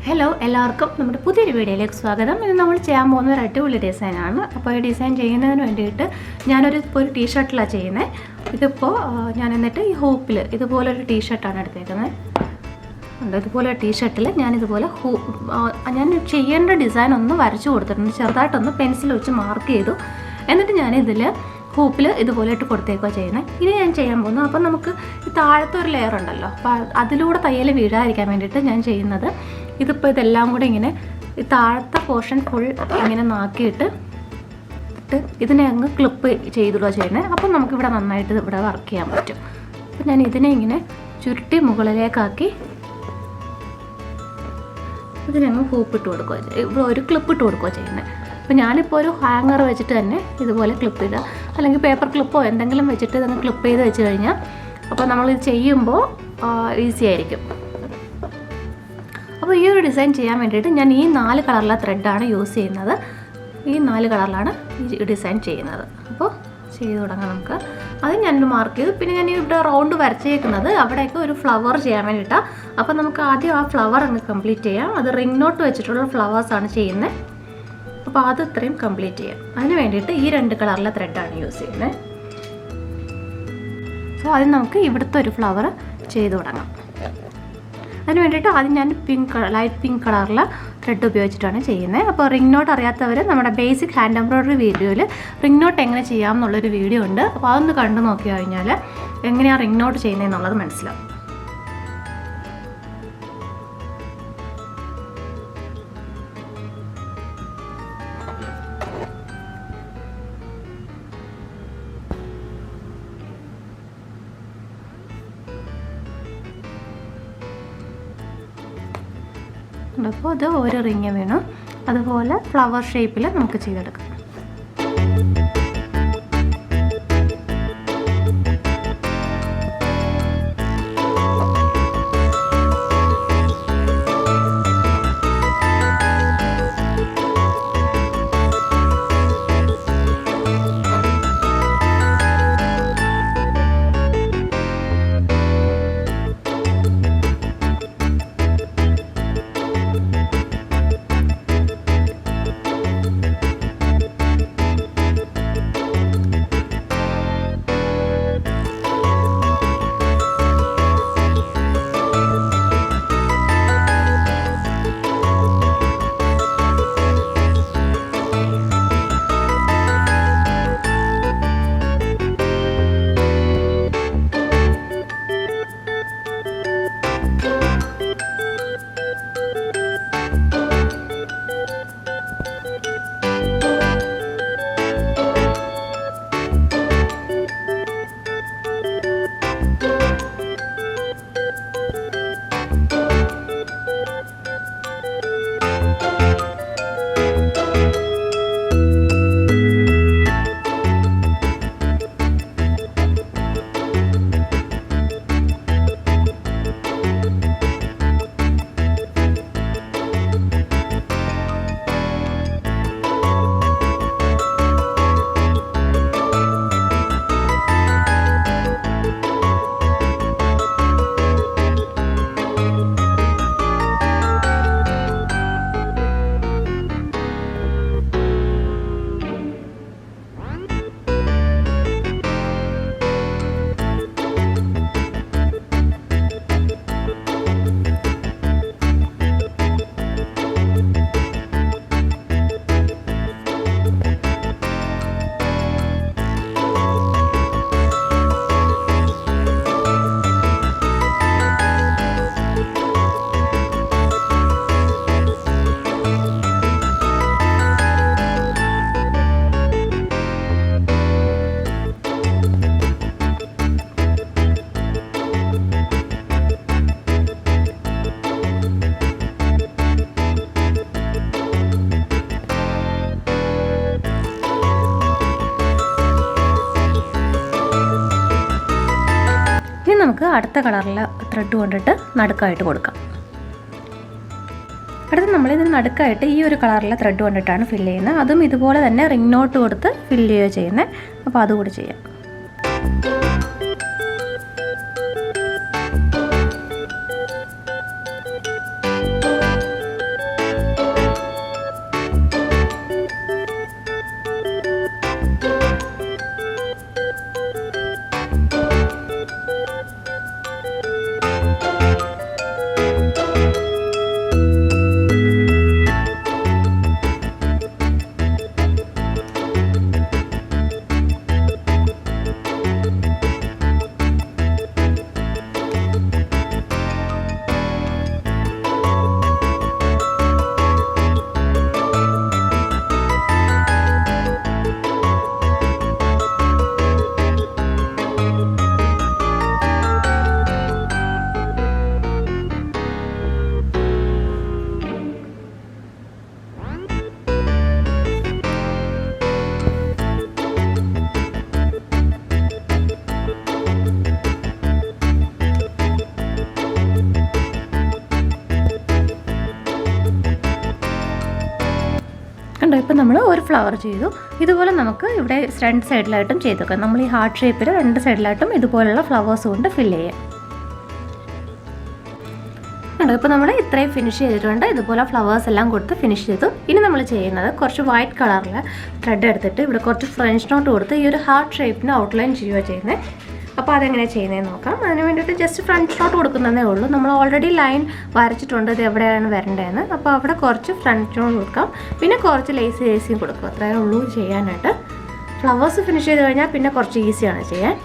Hello, എല്ലാവർക്കും നമ്മുടെ പുതിയൊരു വീഡിയോയിലേക്ക് സ്വാഗതം. ഇത് നമ്മൾ ചെയ്യാൻ പോകുന്ന ഒരു അടിപൊളി ഡിസൈനാണ്. അപ്പോൾ ഈ ഡിസൈൻ ചെയ്യുന്നതിന് വേണ്ടിയിട്ട് ഞാനൊരു ടീഷർട്ടിലാണ് ചെയ്യുന്നത്. ഇതിപ്പോൾ ഞാൻ എന്നിട്ട് ഈ ഹൂപ്പിൽ ഇതുപോലൊരു ടീഷർട്ടാണ് എടുത്തേക്കുന്നത്. ഇതുപോലെ ടീഷർട്ടിൽ ഞാനിതുപോലെ ഞാൻ ചെയ്യേണ്ട ഡിസൈൻ ഒന്ന് വരച്ചു കൊടുത്തിട്ടുണ്ട്. ചെറുതായിട്ടൊന്ന് പെൻസിൽ വെച്ച് മാർക്ക് ചെയ്തു. എന്നിട്ട് ഞാനിതിൽ ഹൂപ്പിൽ ഇതുപോലെ ഇട്ട് കൊടുത്തേക്കുക ചെയ്യുന്നത്. ഇനി ഞാൻ ചെയ്യാൻ പോകുന്നു. അപ്പം നമുക്ക് ഈ താഴത്തെ ഒരു ലെയർ ഉണ്ടല്ലോ, അപ്പോൾ അതിലൂടെ തയ്യൽ വീഴാതിരിക്കാൻ വേണ്ടിയിട്ട് ഞാൻ ചെയ്യുന്നത് ഇതിപ്പോൾ ഇതെല്ലാം കൂടെ ഇങ്ങനെ ഈ താഴത്തെ പോർഷൻ ഫുൾ ഇങ്ങനെ നാക്കിയിട്ട് ഇതിനെ അങ്ങ് ക്ലിപ്പ് ചെയ്തിടുക ചെയ്യുന്നത്. അപ്പം നമുക്കിവിടെ നന്നായിട്ട് ഇവിടെ വർക്ക് ചെയ്യാൻ പറ്റും. അപ്പം ഞാൻ ഇതിനെ ഇങ്ങനെ ചുരുട്ടി മുകളിലേക്കാക്കി ഇതിനങ്ങ് ഹൂപ്പിട്ട് കൊടുക്കുക, ഇവിടെ ഒരു ക്ലിപ്പ് ഇട്ട് കൊടുക്കുക ചെയ്യുന്നത്. അപ്പോൾ ഞാനിപ്പോൾ ഒരു ഹാങ്ങർ വെച്ചിട്ട് തന്നെ ഇതുപോലെ ക്ലിപ്പ് ചെയ്താൽ, അല്ലെങ്കിൽ പേപ്പർ ക്ലിപ്പോ എന്തെങ്കിലും വെച്ചിട്ട് ഇതങ്ങ് ക്ലിപ്പ് ചെയ്ത് വെച്ച് കഴിഞ്ഞാൽ അപ്പോൾ നമ്മളിത് ചെയ്യുമ്പോൾ ഈസി ആയിരിക്കും. അപ്പോൾ ഈ ഒരു ഡിസൈൻ ചെയ്യാൻ വേണ്ടിയിട്ട് ഞാൻ ഈ 4 കളറിലെ ത്രെഡാണ് യൂസ് ചെയ്യുന്നത്. ഈ 4 കളറിലാണ് ഈ ഡിസൈൻ ചെയ്യുന്നത്. അപ്പോൾ ചെയ്ത് തുടങ്ങാം നമുക്ക്. അത് ഞാനൊരു മാർക്ക് ചെയ്തു. പിന്നെ ഞാൻ ഇവിടെ റൗണ്ട് വരച്ചേക്കുന്നത് അവിടെയൊക്കെ ഒരു ഫ്ലവർ ചെയ്യാൻ വേണ്ടിയിട്ടാണ്. അപ്പോൾ നമുക്ക് ആദ്യം ആ ഫ്ലവർ അങ്ങ് കംപ്ലീറ്റ് ചെയ്യാം. അത് റിംഗ് നോട്ട് വെച്ചിട്ടുള്ള ഫ്ലവേഴ്സാണ് ചെയ്യുന്നത്. അപ്പോൾ അത് ഇത്രയും കംപ്ലീറ്റ് ചെയ്യാം. അതിന് വേണ്ടിയിട്ട് ഈ 2 കളറിലെ ത്രെഡാണ് യൂസ് ചെയ്യുന്നത്. സോ ആദ്യം നമുക്ക് ഇവിടുത്തെ ഒരു ഫ്ലവർ ചെയ്ത് തുടങ്ങാം. അതിന് വേണ്ടിയിട്ട് ആദ്യം ഞാൻ ലൈറ്റ് പിങ്ക് കളറിലെ ത്രെഡ് ഉപയോഗിച്ചിട്ടാണ് ചെയ്യുന്നത്. അപ്പോൾ റിംഗ് നോട്ട് അറിയാത്തവർ നമ്മുടെ ബേസിക് ഹാൻഡ് എംബ്രോയിഡറി വീഡിയോയിൽ റിംഗ് നോട്ട് എങ്ങനെ ചെയ്യാം എന്നുള്ളൊരു വീഡിയോ ഉണ്ട്. അപ്പോൾ അതൊന്ന് കണ്ടു നോക്കി കഴിഞ്ഞാൽ എങ്ങനെയാണ് റിംഗ് നോട്ട് ചെയ്യുന്നതെന്നുള്ളത് മനസ്സിലാവും. അപ്പോൾ ഇത് ഒരു റിങ് വേണം. അതുപോലെ ഫ്ലവർ ഷേപ്പിൽ നമുക്ക് ചെയ്തെടുക്കാം. നമുക്ക് അടുത്ത കളറിലെ ത്രെഡ് കൊണ്ടിട്ട് നടുക്കായിട്ട് കൊടുക്കാം. അടുത്ത് നമ്മളിതിന് നടുക്കായിട്ട് ഈ ഒരു കളറിലെ ത്രെഡ് കൊണ്ടിട്ടാണ് ഫില്ല് ചെയ്യുന്നത്. അതും ഇതുപോലെ തന്നെ റിംഗ് നോട്ട് കൊടുത്ത് ഫില്ല് ചെയ്യുക ചെയ്യുന്നത്. അപ്പോൾ അതുകൂടി ചെയ്യാം. കണ്ടോ, ഇപ്പോൾ നമ്മൾ ഒരു ഫ്ലവർ ചെയ്തു. ഇതുപോലെ നമുക്ക് ഇവിടെ രണ്ട് സൈഡിലായിട്ടും ചെയ്ത് വെക്കാം. നമ്മൾ ഈ ഹാർട്ട് ഷേപ്പിൽ രണ്ട് സൈഡിലായിട്ടും ഇതുപോലുള്ള ഫ്ലവേഴ്സ് കൊണ്ട് ഫില്ല് ചെയ്യാം. കണ്ടോ, ഇപ്പോൾ നമ്മൾ ഇത്രയും ഫിനിഷ് ചെയ്തിട്ടുണ്ട്. ഇതുപോലെ ഫ്ലവേഴ്സ് എല്ലാം കൊടുത്ത് ഫിനിഷ് ചെയ്തു. ഇനി നമ്മൾ ചെയ്യുന്നത് കുറച്ച് വൈറ്റ് കളറിൽ ത്രെഡ് എടുത്തിട്ട് ഇവിടെ കുറച്ച് ഫ്രഞ്ച് നോട്ട് കൊടുത്ത് ഈ ഒരു ഹാർട്ട് ഷേപ്പിന് ഔട്ട്ലൈൻ ചെയ്യുക ചെയ്യുന്നത്. അപ്പോൾ അതെങ്ങനെയാണ് ചെയ്യുന്നതെന്ന് നോക്കാം. അതിന് വേണ്ടിയിട്ട് ജസ്റ്റ് ഫ്രഞ്ച് നോട്ട് കൊടുക്കുന്നതേ ഉള്ളൂ. നമ്മൾ ഓൾറെഡി ലൈൻ വരച്ചിട്ടുണ്ട് ഇത് എവിടെയാണ് വരേണ്ടതെന്ന്. അപ്പോൾ അവിടെ കുറച്ച് ഫ്രഞ്ച് നോട്ട് കൊടുക്കാം, പിന്നെ കുറച്ച് ലേസിയും കൊടുക്കും. അത്രയേ ഉള്ളൂ ചെയ്യാനായിട്ട്. ഫ്ലവേഴ്സ് ഫിനിഷ് ചെയ്ത് കഴിഞ്ഞാൽ പിന്നെ കുറച്ച് ഈസിയാണ് ചെയ്യാൻ.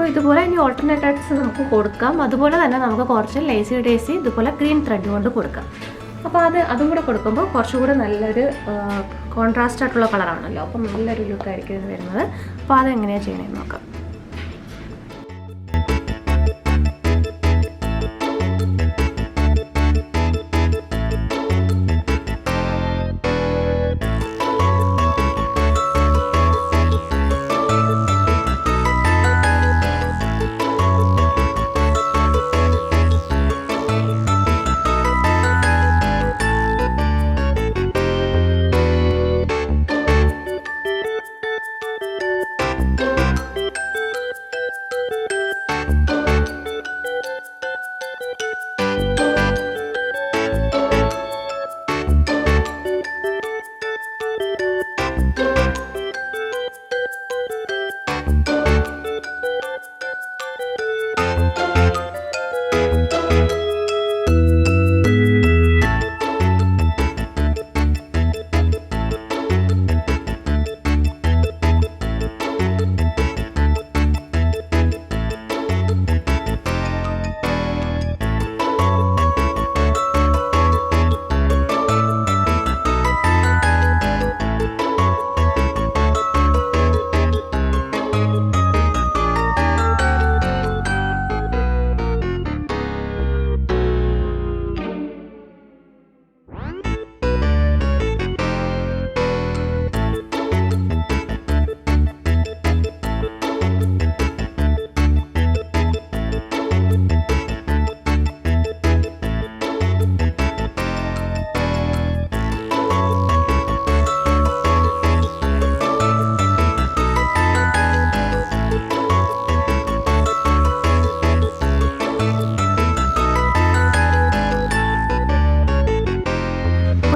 ഇതുപോലെ ഇനി ഓൾട്ടർനേറ്റീവ്സ് നമുക്ക് കൊടുക്കാം. അതുപോലെ തന്നെ നമുക്ക് കുറച്ച് ലേസി ഡേസി ഇതുപോലെ ഗ്രീൻ ത്രെഡ് കൊണ്ട് കൊടുക്കാം. അപ്പോൾ അതും കൂടെ കൊടുക്കുമ്പോൾ കുറച്ചുകൂടെ നല്ലൊരു കോൺട്രാസ്റ്റ് ആയിട്ടുള്ള കളറാണല്ലോ. അപ്പം നല്ലൊരു ലുക്കായിരിക്കും ഇത് വരുന്നത്. അപ്പോൾ അതെങ്ങനെയാണ് ചെയ്യണമെന്ന് നോക്കാം.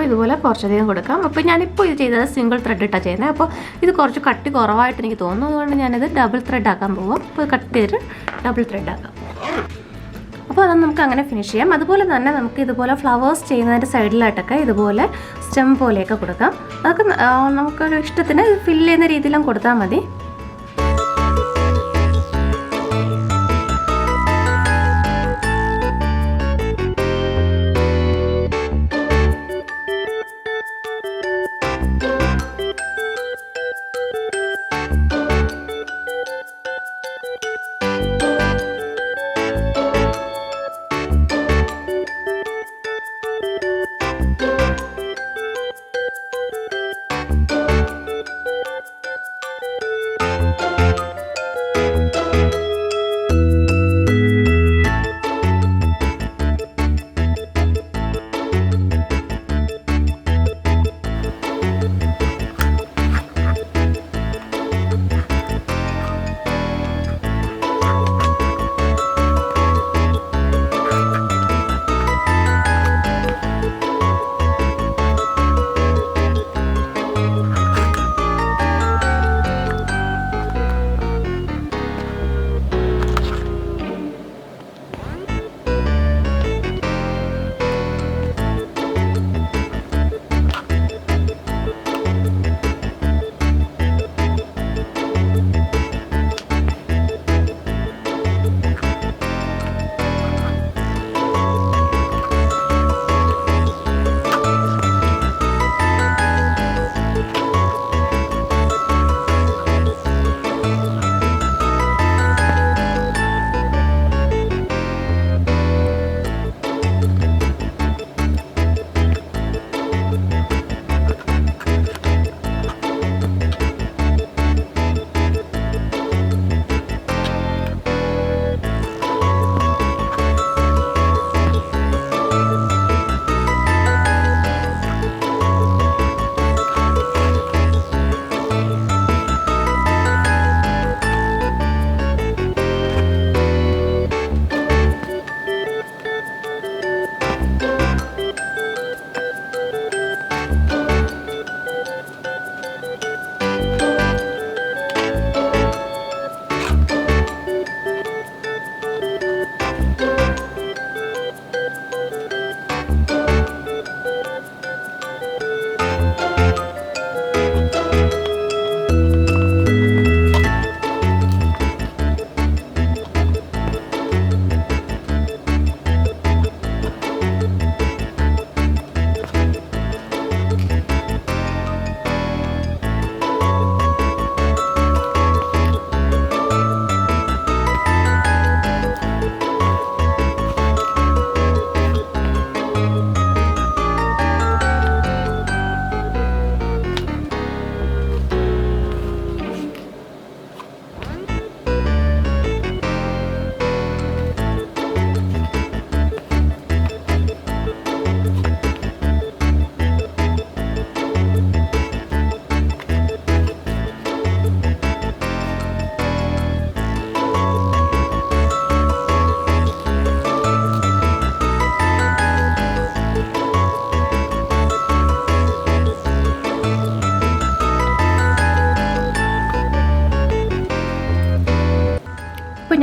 ഇതുപോലെ കുറച്ചധികം കൊടുക്കാം. അപ്പോൾ ഞാനിപ്പോൾ ഇത് ചെയ്തത് സിംഗിൾ ത്രെഡ് ഇട്ടാണ് ചെയ്യുന്നത്. അപ്പോൾ ഇത് കുറച്ച് കട്ടി കുറവായിട്ട് എനിക്ക് തോന്നുന്നു. അതുകൊണ്ട് ഞാനിത് ഡബിൾ ത്രെഡ് ആക്കാൻ പോകാം. അപ്പോൾ കട്ട് ചെയ്തിട്ട് ഡബിൾ ത്രെഡ് ആക്കാം. അപ്പോൾ അത് നമുക്ക് അങ്ങനെ ഫിനിഷ് ചെയ്യാം. അതുപോലെ തന്നെ നമുക്ക് ഇതുപോലെ ഫ്ലവേഴ്സ് ചെയ്യുന്നതിൻ്റെ സൈഡിലായിട്ടൊക്കെ ഇതുപോലെ സ്റ്റെം പോലെയൊക്കെ കൊടുക്കാം. അതൊക്കെ നമുക്കൊരു ഇഷ്ടത്തിന് ഫില്ല് ചെയ്യുന്ന രീതിയിലും കൊടുത്താൽ മതി.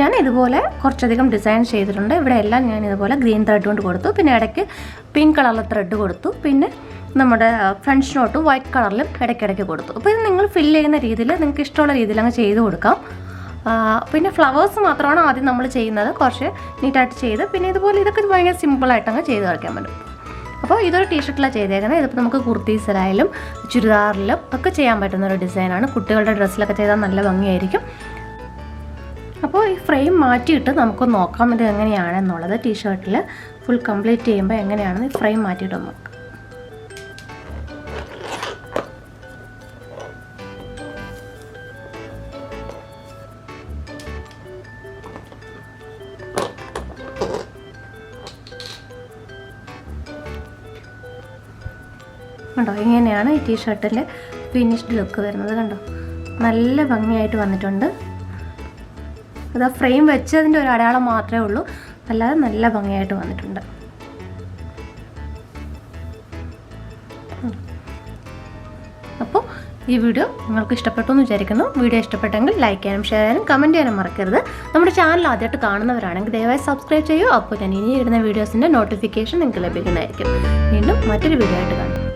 ഞാൻ ഇതുപോലെ കുറച്ചധികം ഡിസൈൻ ചെയ്തിട്ടുണ്ട്. ഇവിടെ എല്ലാം ഞാൻ ഇതുപോലെ ഗ്രീൻ ത്രെഡ് കൊണ്ട് കൊടുത്തു. പിന്നെ ഇടയ്ക്ക് പിങ്ക് കളറിലെ ത്രെഡ് കൊടുത്തു. പിന്നെ നമ്മുടെ ഫ്രഞ്ച് നോട്ടും വൈറ്റ് കളറിലും ഇടയ്ക്കിടയ്ക്ക് കൊടുത്തു. അപ്പോൾ ഇത് നിങ്ങൾ ഫില്ല് ചെയ്യുന്ന രീതിയിൽ നിങ്ങൾക്ക് ഇഷ്ടമുള്ള രീതിയിൽ അങ്ങ് ചെയ്ത് കൊടുക്കാം. പിന്നെ ഫ്ലവേഴ്സ് മാത്രമാണ് ആദ്യം നമ്മൾ ചെയ്യുന്നത്, കുറച്ച് നീറ്റായിട്ട് ചെയ്ത്. പിന്നെ ഇതുപോലെ ഇതൊക്കെ ഭയങ്കര സിമ്പിളായിട്ട് അങ്ങ് ചെയ്ത് കളിക്കാൻ പറ്റും. അപ്പോൾ ഇതൊരു ടീഷർട്ടിലാണ് ചെയ്തേക്കുന്നത്. ഇതിപ്പോൾ നമുക്ക് കുർത്തീസിലായാലും ചുരിദാറിലും ഒക്കെ ചെയ്യാൻ പറ്റുന്ന ഒരു ഡിസൈനാണ്. കുട്ടികളുടെ ഡ്രസ്സിലൊക്കെ ചെയ്താൽ നല്ല ഭംഗിയായിരിക്കും. അപ്പോൾ ഈ ഫ്രെയിം മാറ്റിയിട്ട് നമുക്ക് നോക്കാം ഇത് എങ്ങനെയാണെന്നുള്ളത്. ടീഷർട്ടിൽ ഫുൾ കംപ്ലീറ്റ് ചെയ്യുമ്പോൾ എങ്ങനെയാണെന്ന് ഈ ഫ്രെയിം മാറ്റിയിട്ട് നോക്കാം. കണ്ടോ, ഇങ്ങനെയാണ് ഈ ടീഷർട്ടിൻ്റെ ഫിനിഷ്ഡ് ലുക്ക് വരുന്നത്. കണ്ടോ, നല്ല ഭംഗിയായിട്ട് വന്നിട്ടുണ്ട്. അത് ഫ്രെയിം വെച്ചതിൻ്റെ ഒരു അടയാളം മാത്രമേ ഉള്ളൂ, അല്ലാതെ നല്ല ഭംഗിയായിട്ട് വന്നിട്ടുണ്ട്. അപ്പോൾ ഈ വീഡിയോ നിങ്ങൾക്ക് ഇഷ്ടപ്പെട്ടു എന്ന് വിചാരിക്കുന്നു. വീഡിയോ ഇഷ്ടപ്പെട്ടെങ്കിൽ ലൈക്ക് ചെയ്യാനും ഷെയർ ചെയ്യാനും കമൻറ്റ് ചെയ്യാനും മറക്കരുത്. നമ്മുടെ ചാനൽ ആദ്യമായിട്ട് കാണുന്നവരാണെങ്കിൽ ദയവായി സബ്സ്ക്രൈബ് ചെയ്യൂ. അപ്പോൾ ഞാൻ ഇനി ഇടുന്ന വീഡിയോസിൻ്റെ നോട്ടിഫിക്കേഷൻ നിങ്ങൾക്ക് ലഭിക്കുന്നതായിരിക്കും. വീണ്ടും മറ്റൊരു വീഡിയോ ആയിട്ട് കാണാം.